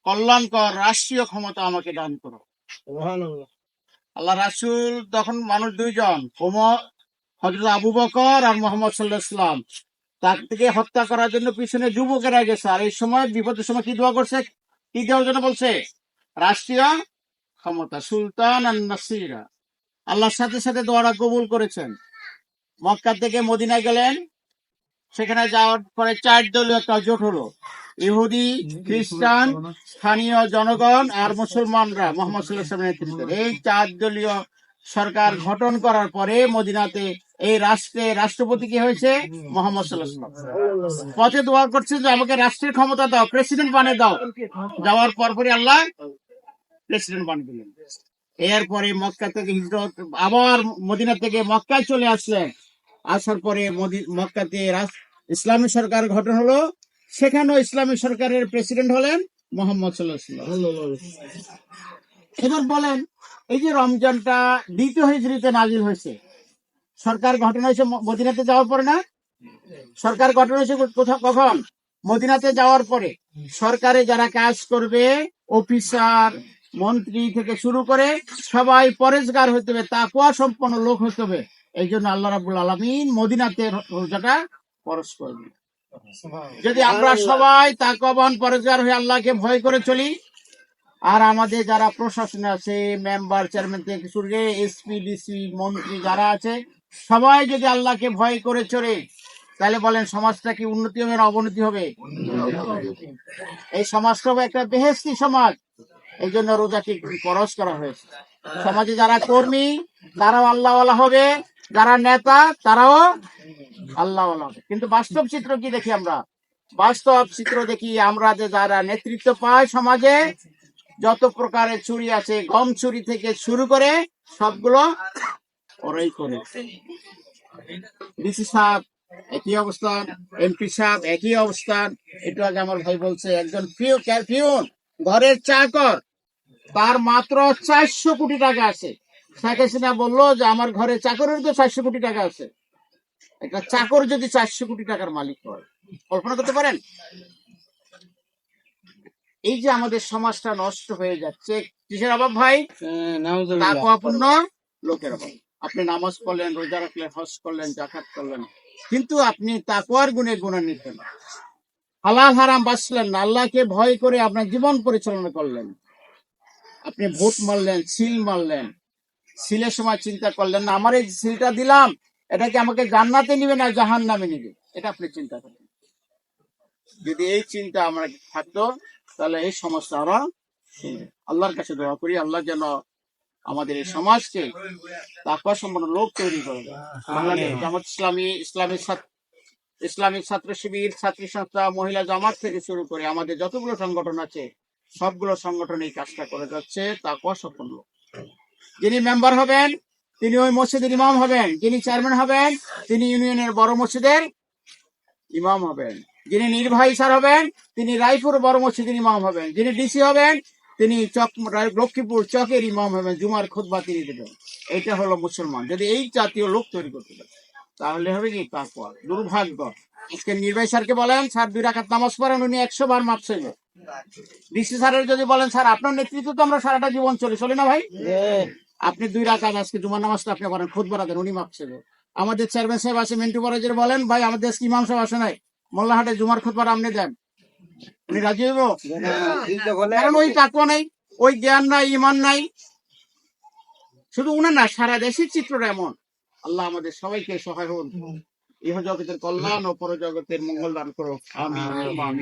কল্যাণকর রাষ্ট্রীয় ক্ষমতা আমাকে দান করো। আল্লাহ রাসূল তখন মানুষ দুইজন, হযরত আবু বকর আর মুহাম্মদ সাল্লাল্লাহু আলাইহি ওয়াসাল্লাম। তার থেকে হত্যা করার জন্য পিছনে যুবকেরা গেছে, আর এই সময় বিপদের সময় কি দোয়া করছে, কি দেওয়ার জন্য বলছে? রাষ্ট্রীয় ক্ষমতা, সুলতান আর নাসিরা। আল্লাহর সাথে সাথে দোয়াটা কবুল করেছেন। মক্কা থেকে মদিনায় গেলেন, সেখানে যাওয়ার পরে 4 দলীয় একটা জোট হলো। ইহুদি, খ্রিস্টান, স্থানীয় জনগণ আর মুসলমানরা মুহাম্মদ সাল্লাল্লাহু আলাইহি ওয়াসাল্লামের নেতৃত্বে এই 4 দলীয় সরকার গঠন করার পরে মদিনাতে এই রাষ্ট্রপতি কি হয়েছে? মুহাম্মদ সাল্লাল্লাহু আলাইহি ওয়াসাল্লাম। পথে দোয়া করছে যে আমাকে রাষ্ট্রের ক্ষমতা দাও, প্রেসিডেন্ট বানিয়ে দাও। যাওয়ার পরপরই আল্লাহ প্রেসিডেন্ট বানিয়ে দিলেন। এরপরে মক্কা থেকে হিজরত, আবার মদিনা থেকে মক্কায় চলে আসলেন। আসার পরে মক্কাতে ইসলামী সরকার গঠন হলো, সেখানেও ইসলামী সরকারের প্রেসিডেন্ট হলেন মুহাম্মদ সাল্লাল্লাহু আলাইহি ওয়াসাল্লাম। এবার বলেন, এই যে রমজানটা দ্বিতীয় হিজরিতে নাজিল হয়েছে, সরকার গঠন হয়েছে মদিনাতে যাওয়ার পরে না? সরকার গঠন হয়েছে কখন? মদিনাতে যাওয়ার পরে। সরকারে যারা কাজ করবে, অফিসার, মন্ত্রী থেকে শুরু করে সবাই পরেজগার হতে হবে, তাকওয়া সম্পন্ন লোক হতে হবে। এই জন্য আল্লাহ রাব্বুল আলামিন মদিনাতে রোজাটা ফরজ করবেন। যদি আমরা সবাই তাকওয়াবান পরেজগার হয়ে আল্লাহকে ভয় করে চলি, আর আমাদের যারা প্রশাসনে আছে, মেম্বার, চেয়ারম্যান থেকে শুরু করে এসপি, ডিসি, মন্ত্রী যারা আছে, সবাই যদি আল্লাহকে ভয় করে চলে, তাহলে বলেন সমাজটা কি উন্নতি হবে না অবনতি হবে? এই সমাজটা হবে একটা বেহেশতি সমাজ। এই জন্য রোজাকে ফরজ করা হয়েছে। সমাজে যারা কর্মী তারাও আল্লাহওয়ালা হবে, যারা নেতা তারাও আল্লাহওয়ালা হবে। কিন্তু বাস্তব চিত্র কি দেখি আমরা? বাস্তব চিত্র দেখি আমরা যে যারা নেতৃত্ব পায় সমাজে, যত প্রকারের চুরি আছে, গম চুরি থেকে শুরু করে সবগুলো ওরাই করে। ডিসি সাহেব একই অবস্থান, এমপি সাহেব একই অবস্থান। একটু আগে আমার ভাই বলছে, একজন পিউন, ঘরের চাকর, তার মাত্র 400 কোটি টাকা আছে। শেখ হাসিনা বললো যে আমার ঘরে চাকরের তো 400 কোটি টাকা আছে। একটা চাকর যদি 400 কোটি টাকার মালিক হয়, কল্পনা করতে পারেন? এই যে আমাদের সমাজটা নষ্ট হয়ে যাচ্ছে, কিসের অভাব ভাই? তাকওয়াপূর্ণ লোকের অভাব। আপনি নামাজ পড়লেন, রোজা রাখলেন, হজ করলেন, যাকাত করলেন, কিন্তু আপনি তাকওয়ার গুণে গুণান্বিত না। হালাল হারাম বাঁচলেন না, আল্লাহকে ভয় করে আপনার জীবন পরিচালনা করলেন। আপনি ভোট মারলেন, সিল মারলেন, সিলের সময় চিন্তা করলেন না আমার এই সিলটা দিলাম, এটা কি আমাকে জান্নাতে নিবে না জাহান্নামে নিবে? এটা আপনি চিন্তা করেন। যদি এই চিন্তা আমরা থাকতো, তাহলে এই সমস্যা আমরা আল্লাহর কাছে দোয়া করি, আল্লাহ যেন আমাদের এই সমাজকে তাকওয়া সম্পন্ন লোক তৈরি করে দেয়। জামাত ইসলামী, ইসলামিক ছাত্র শিবির, ছাত্রী সংস্থা, মহিলা জামাত থেকে শুরু করে আমাদের যতগুলো সংগঠন আছে, সবগুলো সংগঠন এই কাজটা করে যাচ্ছে। তাকওয়া সম্পন্ন লোক। যিনি মেম্বার হবেন তিনি ওই মসজিদের ইমাম হবেন, যিনি চেয়ারম্যান হবেন তিনি ইউনিয়নের বড় মসজিদের ইমাম হবেন, যিনি নির্বাহী স্যার হবেন তিনি রায়পুর বড় মসজিদের ইমাম হবেন, যিনি ডিসি হবেন তিনি লক্ষ্মীপুর চকের ইমাম হবেন, জুমার খুতবা তিনি দেবেন। এটা হলো মুসলমান। যদি এই জাতীয় লোক তৈরি করতে পারে, তাহলে হবে কি তাকওয়া। দুর্ভাগ্য, আজকে নির্বাহী স্যারকে বলেন স্যার 2 রাকাত নামাজ পড়েন, উনি 100 বার মাপ চাইবে। ডিসি স্যারের যদি বলেন স্যার আপনার নেতৃত্ব তো আমরা সারাটা জীবন চলি না ভাই, আপনি 2 রাকাত আজকে জুমার নামাজটা আপনি করেন, খুতবা দেন, উনি মাপ চাইবে। আমাদের চেয়ারম্যান সাহেব আছে মিন্টু বরাজের, বলেন ভাই আমাদের আজকে ইমাম সাহেব আসে নাই, মোল্লাহাটে জুমার খুতবা আপনি দেন, উনি রাজি হইব? কারণ ওই তাকওয়া নাই, ওই জ্ঞান নাই, ঈমান নাই। শুধু উনার না, সারা দেশের চিত্রটা এমন। আল্লাহ আমাদের সবাইকে সহায় হন, ইহজগতের কল্যাণ ও পরজগতের মঙ্গল দান করো, আমিন।